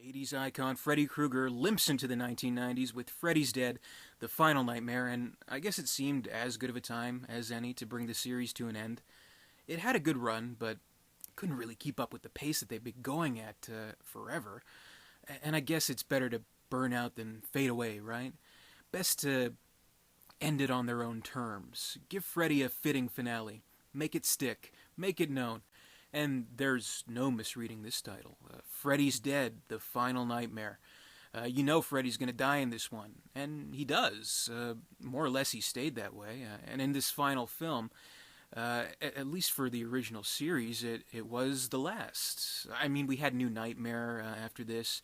80s icon Freddy Krueger limps into the 1990s with Freddy's Dead, The Final Nightmare, and I guess it seemed as good of a time as any to bring the series to an end. It had a good run, but couldn't really keep up with the pace that they've been going at forever. And I guess it's better to burn out than fade away, right? Best to end it on their own terms. Give Freddy a fitting finale. Make it stick. Make it known. And there's no misreading this title. Freddy's Dead, The Final Nightmare. You know Freddy's going to die in this one, and he does. More or less he stayed that way. And in this final film, at least for the original series, it was the last. I mean, we had New Nightmare after this,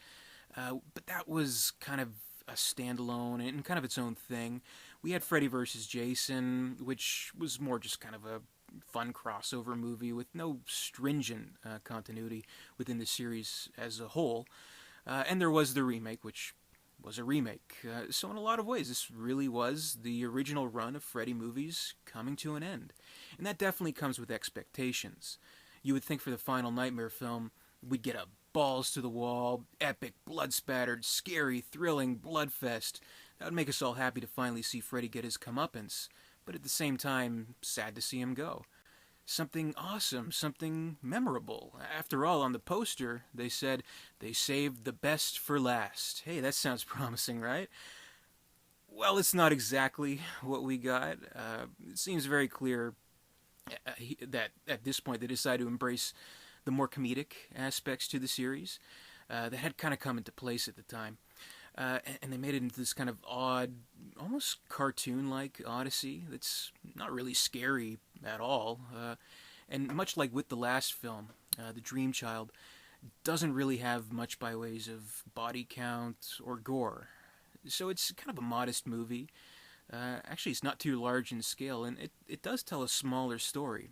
but that was kind of a standalone and kind of its own thing. We had Freddy vs. Jason, which was more just kind of a fun crossover movie with no stringent continuity within the series as a whole. And there was the remake, which was a remake. So in a lot of ways, this really was the original run of Freddy movies coming to an end. And that definitely comes with expectations. You would think for the Final Nightmare film, we'd get a balls-to-the-wall, epic, blood-spattered, scary, thrilling bloodfest. That would make us all happy to finally see Freddy get his comeuppance, but at the same time, sad to see him go. Something awesome, something memorable. After all, on the poster, they said they saved the best for last. Hey, that sounds promising, right? Well, it's not exactly what we got. It seems very clear that at this point they decided to embrace the more comedic aspects to the series that had kind of come into place at the time. And they made it into this kind of odd, almost cartoon-like odyssey that's not really scary at all. And much like with the last film, The Dream Child doesn't really have much by ways of body count or gore. So it's kind of a modest movie. Actually, it's not too large in scale, and it does tell a smaller story.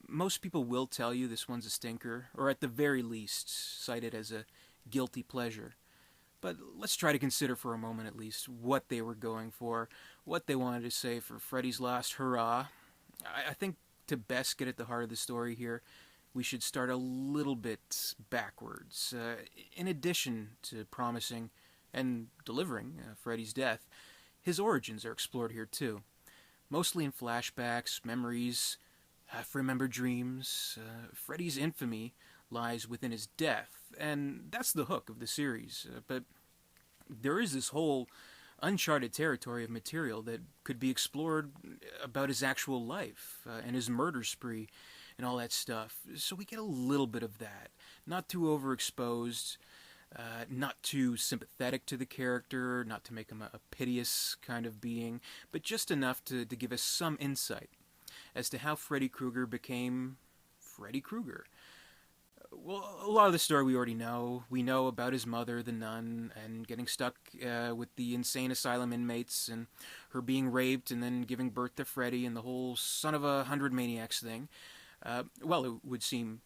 Most people will tell you this one's a stinker, or at the very least, cite it as a guilty pleasure. But let's try to consider for a moment at least what they were going for, what they wanted to say for Freddy's last hurrah. I think to best get at the heart of the story here, we should start a little bit backwards. In addition to promising and delivering Freddy's death, his origins are explored here too. Mostly in flashbacks, memories, half-remembered dreams. Freddy's infamy lies within his death, and that's the hook of the series. But there is this whole uncharted territory of material that could be explored about his actual life and his murder spree and all that stuff. So we get a little bit of that. Not too overexposed, not too sympathetic to the character, not to make him a piteous kind of being, but just enough to give us some insight as to how Freddy Krueger became Freddy Krueger. Well, a lot of the story we already know. We know about his mother, the nun, and getting stuck with the insane asylum inmates, and her being raped and then giving birth to Freddy, and the whole son of a hundred maniacs thing. Well, it would seem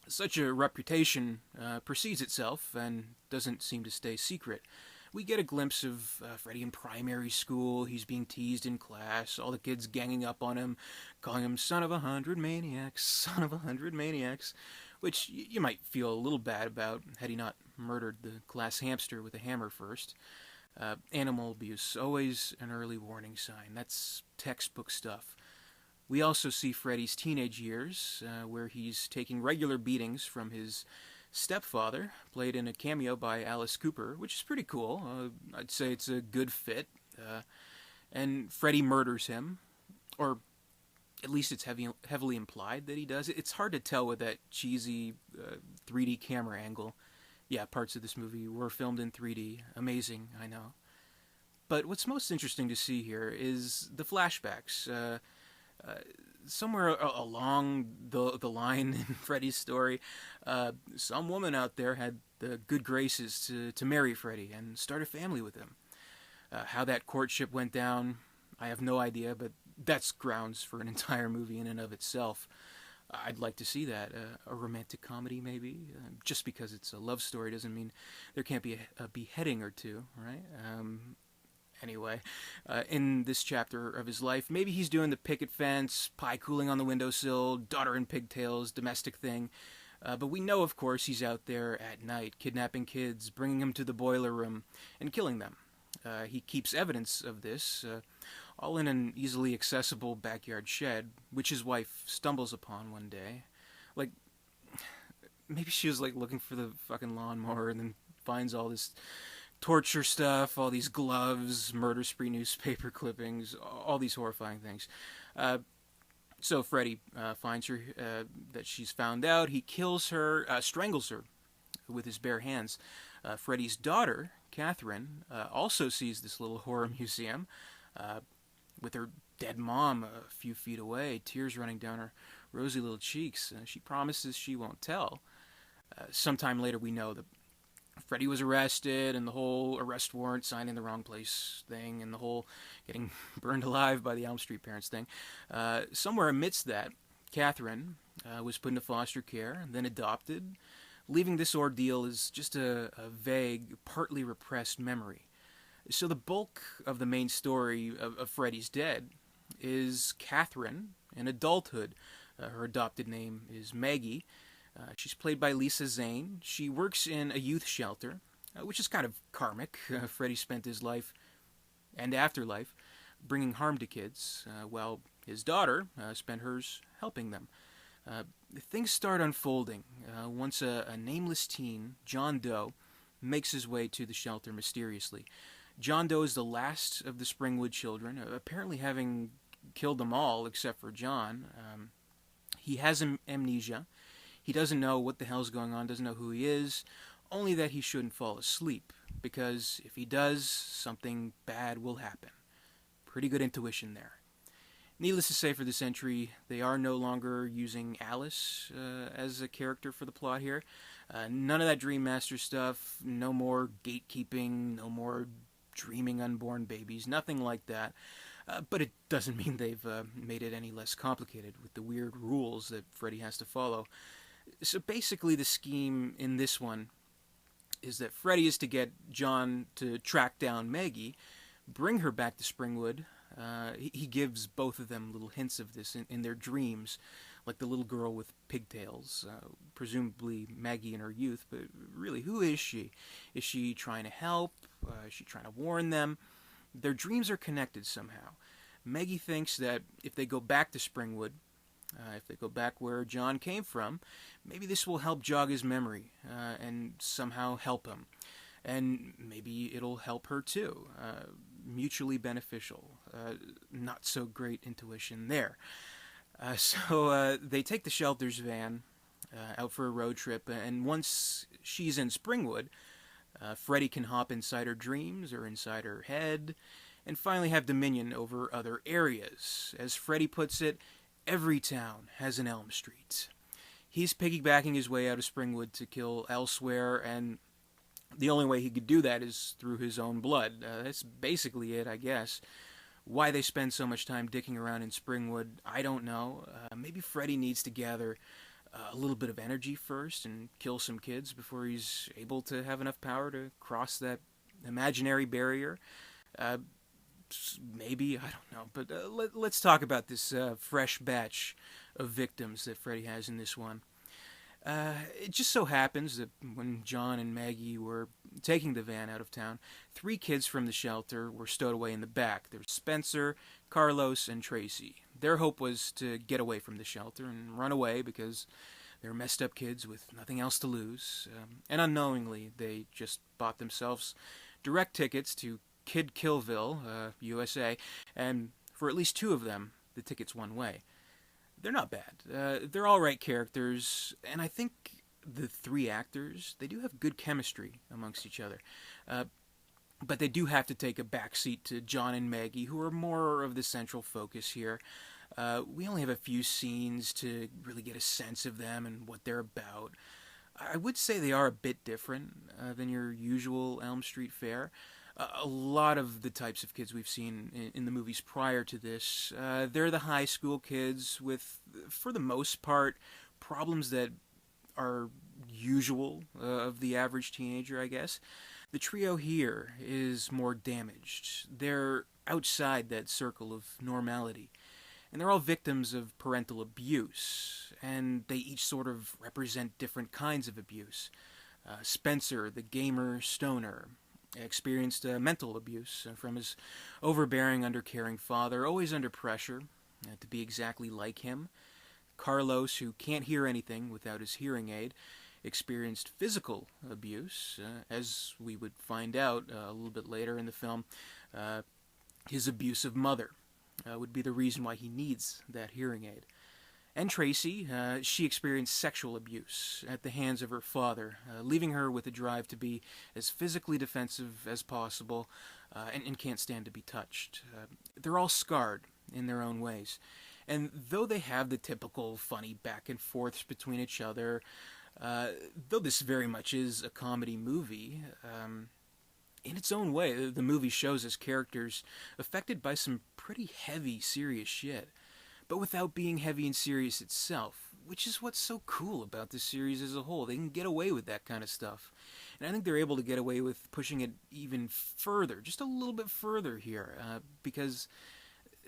such a reputation precedes itself and doesn't seem to stay secret. We get a glimpse of Freddy in primary school. He's being teased in class. All the kids ganging up on him, calling him son of a hundred maniacs, son of a hundred maniacs, which you might feel a little bad about had he not murdered the class hamster with a hammer first. Animal abuse, always an early warning sign. That's textbook stuff. We also see Freddy's teenage years, where he's taking regular beatings from his stepfather, played in a cameo by Alice Cooper, which is pretty cool. I'd say it's a good fit. And Freddy murders him, or at least it's heavily implied that he does. It's hard to tell with that cheesy 3D camera angle. Yeah, parts of this movie were filmed in 3D. Amazing, I know. But what's most interesting to see here is the flashbacks. Somewhere along the line in Freddy's story, some woman out there had the good graces to marry Freddy and start a family with him. How that courtship went down, I have no idea, but that's grounds for an entire movie in and of itself. I'd like to see that. A romantic comedy, maybe. Just because it's a love story doesn't mean there can't be a beheading or two, right? Anyway, in this chapter of his life, maybe he's doing the picket fence, pie cooling on the windowsill, daughter in pigtails, domestic thing. But we know, of course, he's out there at night, kidnapping kids, bringing them to the boiler room, and killing them. He keeps evidence of this, all in an easily accessible backyard shed, which his wife stumbles upon one day. Like, maybe she was like looking for the fucking lawnmower and then finds all this torture stuff, all these gloves, murder spree newspaper clippings, all these horrifying things. So Freddy finds her, that she's found out. He kills her, strangles her with his bare hands. Freddy's daughter, Catherine, also sees this little horror museum with her dead mom a few feet away, tears running down her rosy little cheeks. She promises she won't tell. Sometime later we know that Freddy was arrested, and the whole arrest warrant signed in the wrong place thing, and the whole getting burned alive by the Elm Street parents thing. Somewhere amidst that, Catherine was put into foster care and then adopted, leaving this ordeal as just a vague, partly repressed memory. So the bulk of the main story of Freddy's Dead is Catherine in adulthood. Her adopted name is Maggie. She's played by Lisa Zane. She works in a youth shelter, which is kind of karmic. Freddy spent his life and afterlife bringing harm to kids, while his daughter spent hers helping them. Things start unfolding once a nameless teen, John Doe, makes his way to the shelter mysteriously. John Doe is the last of the Springwood children, apparently having killed them all except for John. He has amnesia. He doesn't know what the hell's going on, doesn't know who he is, only that he shouldn't fall asleep, because if he does, something bad will happen. Pretty good intuition there. Needless to say, for this entry, they are no longer using Alice as a character for the plot here. None of that Dream Master stuff, no more gatekeeping, no more dreaming unborn babies, nothing like that. But it doesn't mean they've made it any less complicated with the weird rules that Freddy has to follow. So basically the scheme in this one is that Freddy is to get John to track down Maggie, bring her back to Springwood. He gives both of them little hints of this in their dreams, like the little girl with pigtails, presumably Maggie in her youth, but really, who is she? Is she trying to help? Is she trying to warn them? Their dreams are connected somehow. Maggie thinks that if they go back to Springwood, if they go back where John came from, maybe this will help jog his memory and somehow help him. And maybe it'll help her too. Mutually beneficial. Not so great intuition there. So they take the shelter's van out for a road trip, and once she's in Springwood, Freddy can hop inside her dreams or inside her head and finally have dominion over other areas. As Freddy puts it, every town has an Elm Street. He's piggybacking his way out of Springwood to kill elsewhere, and the only way he could do that is through his own blood. That's basically it, I guess. Why they spend so much time dicking around in Springwood, I don't know. Maybe Freddy needs to gather a little bit of energy first and kill some kids before he's able to have enough power to cross that imaginary barrier. Maybe, I don't know. But let's talk about this fresh batch of victims that Freddy has in this one. It just so happens that when John and Maggie were taking the van out of town, 3 kids from the shelter were stowed away in the back. There's Spencer, Carlos, and Tracy. Their hope was to get away from the shelter and run away because they're messed up kids with nothing else to lose. And unknowingly, they just bought themselves direct tickets to Kid Killville, USA, and for at least 2 of them, the ticket's one way. They're not bad. They're all right characters, and I think the 3 actors, they do have good chemistry amongst each other. But they do have to take a backseat to John and Maggie, who are more of the central focus here. We only have a few scenes to really get a sense of them and what they're about. I would say they are a bit different than your usual Elm Street fare. A lot of the types of kids we've seen in the movies prior to this, they're the high school kids with, for the most part, problems that are usual of the average teenager, I guess. The trio here is more damaged. They're outside that circle of normality. And they're all victims of parental abuse, and they each sort of represent different kinds of abuse. Spencer, the gamer stoner, experienced mental abuse from his overbearing, undercaring father, always under pressure to be exactly like him. Carlos, who can't hear anything without his hearing aid, experienced physical abuse, as we would find out a little bit later in the film. His abusive mother would be the reason why he needs that hearing aid. And Tracy, she experienced sexual abuse at the hands of her father, leaving her with a drive to be as physically defensive as possible and can't stand to be touched. They're all scarred in their own ways. And though they have the typical funny back and forths between each other, though this very much is a comedy movie, in its own way, the movie shows us characters affected by some pretty heavy, serious shit, but without being heavy and serious itself, which is what's so cool about this series as a whole. They can get away with that kind of stuff. And I think they're able to get away with pushing it even further, just a little bit further here, because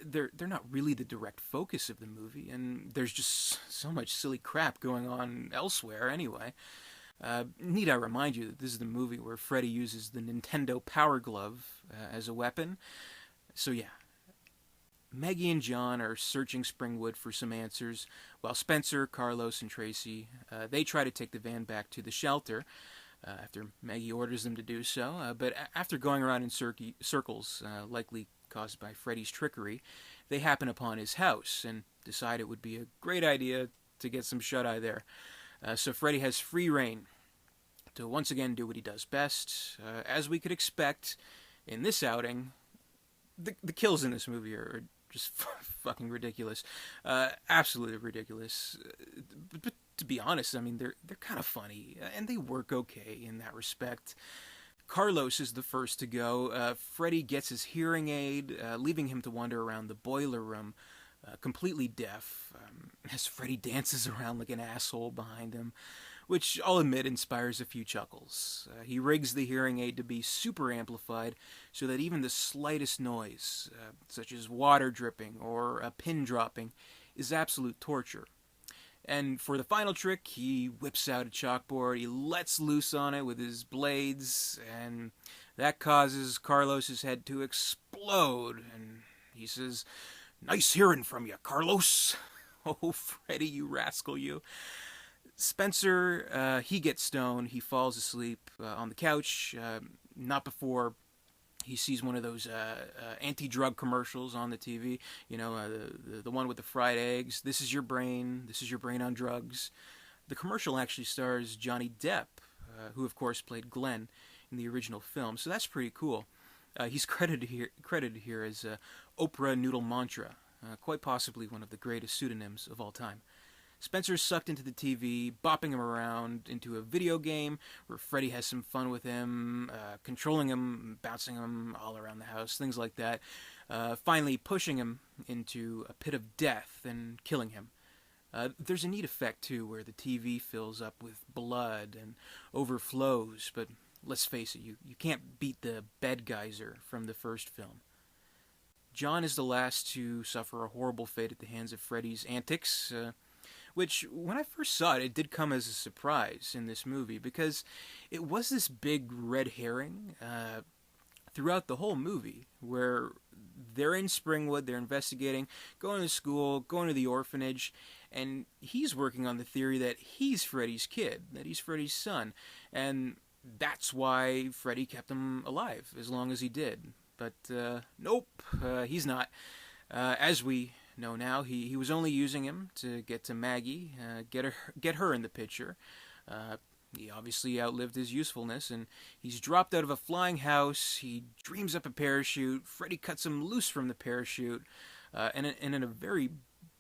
they're not really the direct focus of the movie, and there's just so much silly crap going on elsewhere anyway. Need I remind you that this is the movie where Freddy uses the Nintendo Power Glove as a weapon? So yeah, Maggie and John are searching Springwood for some answers, while Spencer, Carlos, and Tracy, they try to take the van back to the shelter after Maggie orders them to do so. But after going around in circles, likely caused by Freddy's trickery, they happen upon his house and decide it would be a great idea to get some shut-eye there. So Freddy has free reign to once again do what he does best. As we could expect in this outing, the kills in this movie are just fucking ridiculous. Absolutely ridiculous. But to be honest, I mean, they're kind of funny, and they work okay in that respect. Carlos is the first to go. Freddy gets his hearing aid, leaving him to wander around the boiler room, completely deaf, as Freddy dances around like an asshole behind him, which I'll admit inspires a few chuckles. He rigs the hearing aid to be super amplified so that even the slightest noise, such as water dripping or a pin dropping, is absolute torture. And for the final trick, he whips out a chalkboard, he lets loose on it with his blades, and that causes Carlos's head to explode, and he says, "Nice hearing from you, Carlos." Oh, Freddy, you rascal, you. Spencer, he gets stoned, he falls asleep on the couch, not before he sees one of those anti-drug commercials on the TV, you know, the one with the fried eggs. This is your brain on drugs. The commercial actually stars Johnny Depp, who of course played Glenn in the original film, so that's pretty cool. He's credited here as Oprah Noodle Mantra, quite possibly one of the greatest pseudonyms of all time. Spencer's sucked into the TV, bopping him around into a video game where Freddy has some fun with him, controlling him, bouncing him all around the house, things like that. Finally pushing him into a pit of death and killing him. There's a neat effect, too, where the TV fills up with blood and overflows, but let's face it, you can't beat the bed geyser from the first film. John is the last to suffer a horrible fate at the hands of Freddy's antics, which, when I first saw it, it did come as a surprise in this movie, because it was this big red herring throughout the whole movie, where they're in Springwood, they're investigating, going to school, going to the orphanage, and he's working on the theory that he's Freddy's kid, that he's Freddy's son, and that's why Freddy kept him alive as long as he did. But nope, he's not. As we know now, he was only using him to get to Maggie, get her in the picture. He obviously outlived his usefulness, and he's dropped out of a flying house. He dreams up a parachute. Freddy cuts him loose from the parachute, and in a very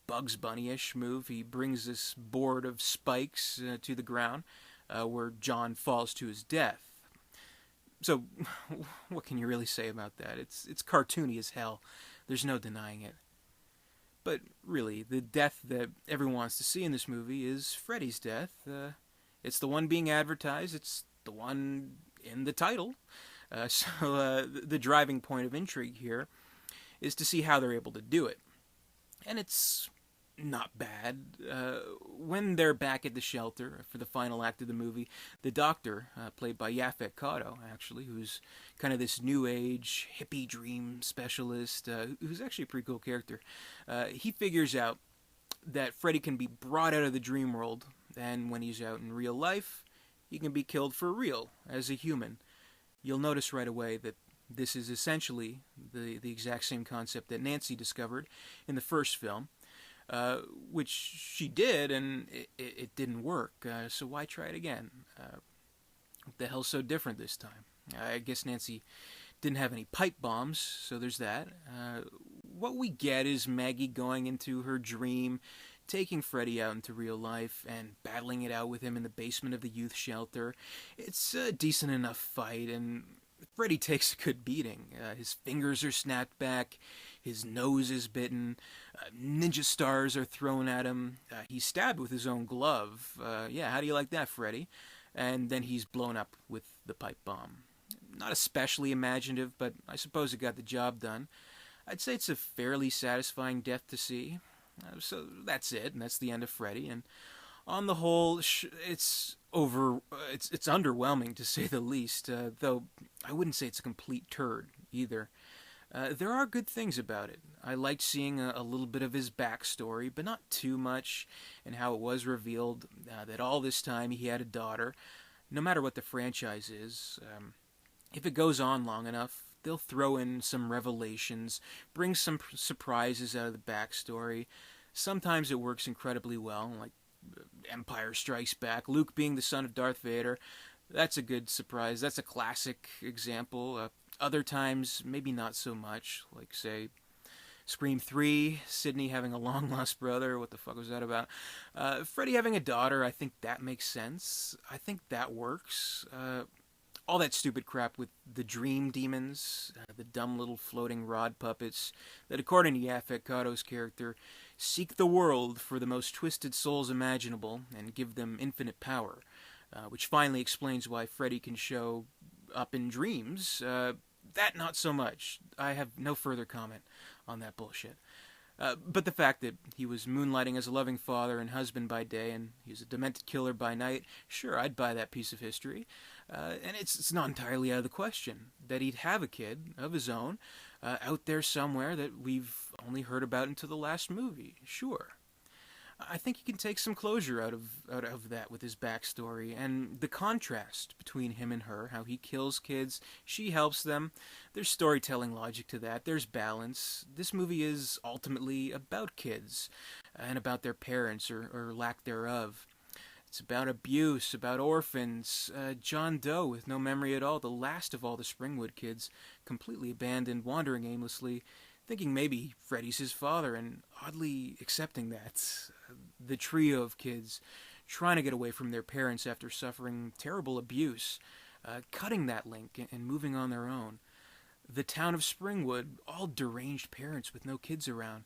Bugs Bunny-ish move, he brings this board of spikes to the ground, where John falls to his death. So, what can you really say about that? It's cartoony as hell. There's no denying it. But really, the death that everyone wants to see in this movie is Freddy's death. It's the one being advertised. It's the one in the title. So the driving point of intrigue here is to see how they're able to do it. and it's not bad. When they're back at the shelter for the final act of the movie, the doctor, played by Yaphet Kotto, actually, who's kind of this new age hippie dream specialist, who's actually a pretty cool character, he figures out that Freddy can be brought out of the dream world, and when he's out in real life, he can be killed for real as a human. You'll notice right away that this is essentially the exact same concept that Nancy discovered in the first film, which she did, and it didn't work. So why try it again? What the hell's so different this time? I guess Nancy didn't have any pipe bombs, so there's that. What we get is Maggie going into her dream, taking Freddy out into real life, and battling it out with him in the basement of the youth shelter. It's a decent enough fight, and Freddy takes a good beating. His fingers are snapped back, his nose is bitten, ninja stars are thrown at him, he's stabbed with his own glove. Yeah, how do you like that, Freddy? And then he's blown up with the pipe bomb. Not especially imaginative, but I suppose it got the job done. I'd say it's a fairly satisfying death to see. So that's it, and that's the end of Freddy. And on the whole, it's underwhelming to say the least. Though I wouldn't say it's a complete turd either. There are good things about it. I liked seeing a little bit of his backstory, but not too much, and how it was revealed that all this time he had a daughter. No matter what the franchise is, if it goes on long enough, they'll throw in some revelations, bring some surprises out of the backstory. Sometimes it works incredibly well, like Empire Strikes Back, Luke being the son of Darth Vader. That's a good surprise. That's a classic example. Other times, maybe not so much, like, say, Scream 3, Sidney having a long-lost brother. What the fuck was that about? Freddy having a daughter, I think that makes sense. I think that works. All that stupid crap with the dream demons, the dumb little floating rod puppets that, according to Yaphet Kotto's character, seek the world for the most twisted souls imaginable and give them infinite power, which finally explains why Freddy can show up in dreams. That not so much. I have no further comment on that bullshit. But the fact that he was moonlighting as a loving father and husband by day, and he was a demented killer by night, sure, I'd buy that piece of history. And it's not entirely out of the question that he'd have a kid of his own out there somewhere that we've only heard about until the last movie. Sure. I think you can take some closure out of that with his backstory, and the contrast between him and her, how he kills kids, she helps them. There's storytelling logic to that, there's balance. This movie is ultimately about kids, and about their parents, or lack thereof. It's about abuse, about orphans, John Doe with no memory at all, the last of all the Springwood kids, completely abandoned, wandering aimlessly, thinking maybe Freddy's his father, and oddly accepting that. The trio of kids trying to get away from their parents after suffering terrible abuse, cutting that link and moving on their own. The town of Springwood, all deranged parents with no kids around.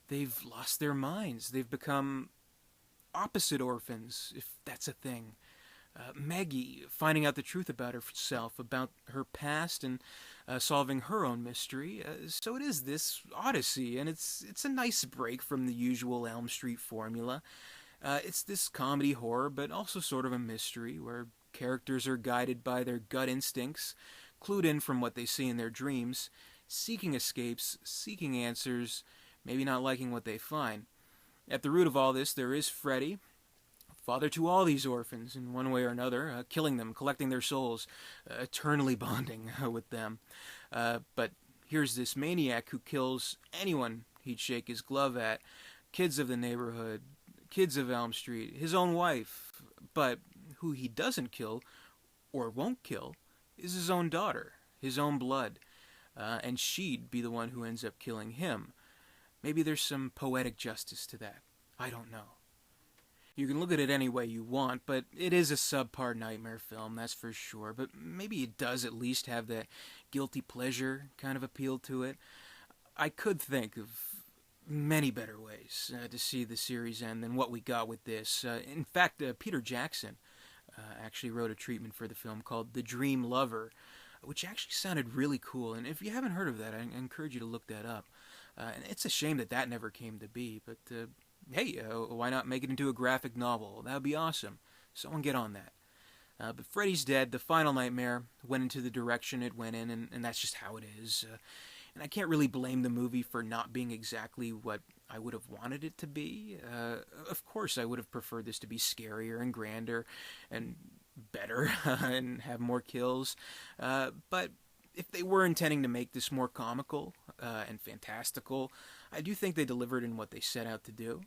They've lost their minds. They've become opposite orphans, if that's a thing. Maggie finding out the truth about herself, about her past, and solving her own mystery. So it is this odyssey, and it's a nice break from the usual Elm Street formula. It's this comedy horror, but also sort of a mystery, where characters are guided by their gut instincts, clued in from what they see in their dreams, seeking escapes, seeking answers, maybe not liking what they find. At the root of all this, there is Freddy, father to all these orphans in one way or another, killing them, collecting their souls, eternally bonding with them. But here's this maniac who kills anyone he'd shake his glove at, kids of the neighborhood, kids of Elm Street, his own wife. But who he doesn't kill, or won't kill, is his own daughter, his own blood. And she'd be the one who ends up killing him. Maybe there's some poetic justice to that. I don't know. You can look at it any way you want, but it is a subpar nightmare film, that's for sure. But maybe it does at least have that guilty pleasure kind of appeal to it. I could think of many better ways to see the series end than what we got with this. In fact, Peter Jackson actually wrote a treatment for the film called The Dream Lover, which actually sounded really cool. And if you haven't heard of that, I encourage you to look that up. And it's a shame that that never came to be, but hey, why not make it into a graphic novel? That would be awesome. Someone get on that. But Freddy's Dead, the final nightmare, went into the direction it went in, and that's just how it is. And I can't really blame the movie for not being exactly what I would have wanted it to be. Of course, I would have preferred this to be scarier and grander and better and have more kills. But if they were intending to make this more comical and fantastical, I do think they delivered in what they set out to do,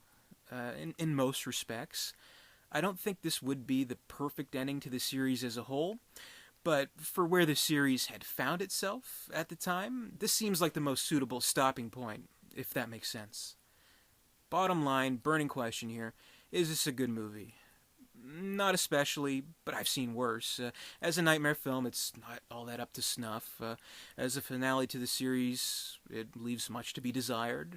in most respects. I don't think this would be the perfect ending to the series as a whole, but for where the series had found itself at the time, this seems like the most suitable stopping point, if that makes sense. Bottom line, burning question here, is this a good movie? Not especially, but I've seen worse. As a nightmare film, it's not all that up to snuff. As a finale to the series, it leaves much to be desired.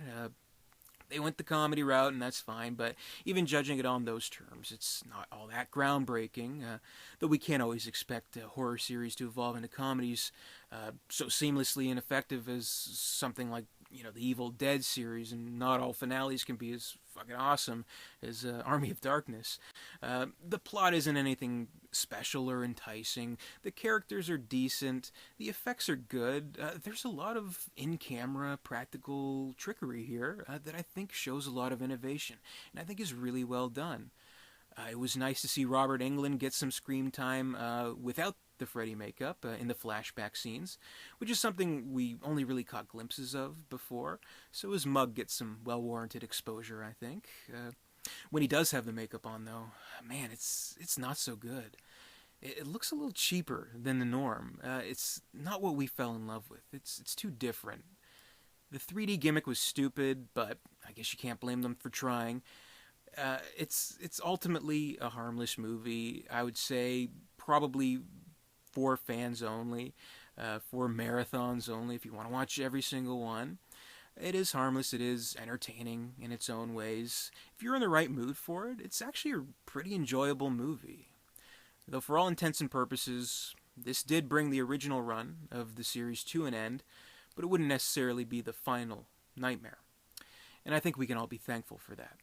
They went the comedy route, and that's fine, but even judging it on those terms, it's not all that groundbreaking, though we can't always expect a horror series to evolve into comedies so seamlessly and effective as something like, the Evil Dead series, and not all finales can be as fucking awesome as Army of Darkness. The plot isn't anything special or enticing. The characters are decent. The effects are good. There's a lot of in-camera practical trickery here that I think shows a lot of innovation, and I think is really well done. It was nice to see Robert Englund get some screen time without the Freddy makeup in the flashback scenes, which is something we only really caught glimpses of before, so his mug gets some well-warranted exposure, I think. When he does have the makeup on, though, man, it's not so good. It looks a little cheaper than the norm. It's not what we fell in love with. It's too different. The 3D gimmick was stupid, but I guess you can't blame them for trying. It's ultimately a harmless movie. I would say probably for fans only, for marathons only, if you want to watch every single one. It is harmless, it is entertaining in its own ways. If you're in the right mood for it, it's actually a pretty enjoyable movie. Though for all intents and purposes, this did bring the original run of the series to an end, but it wouldn't necessarily be the final nightmare. And I think we can all be thankful for that.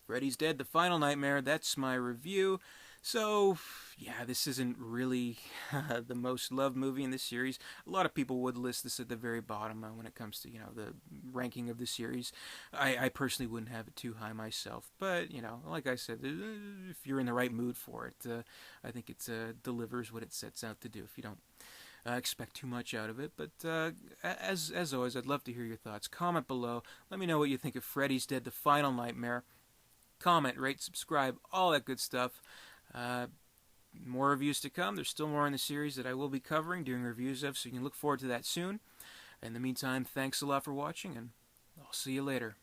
Freddy's Dead, the final nightmare, that's my review. So, yeah, this isn't really the most loved movie in the series. A lot of people would list this at the very bottom when it comes to, the ranking of the series. I personally wouldn't have it too high myself. But, like I said, if you're in the right mood for it, I think it delivers what it sets out to do if you don't expect too much out of it. But as always, I'd love to hear your thoughts. Comment below. Let me know what you think of Freddy's Dead, the final nightmare. Comment, rate, subscribe, all that good stuff. More reviews to come. There's still more in the series that I will be covering, doing reviews of, so you can look forward to that soon. In the meantime, thanks a lot for watching, and I'll see you later.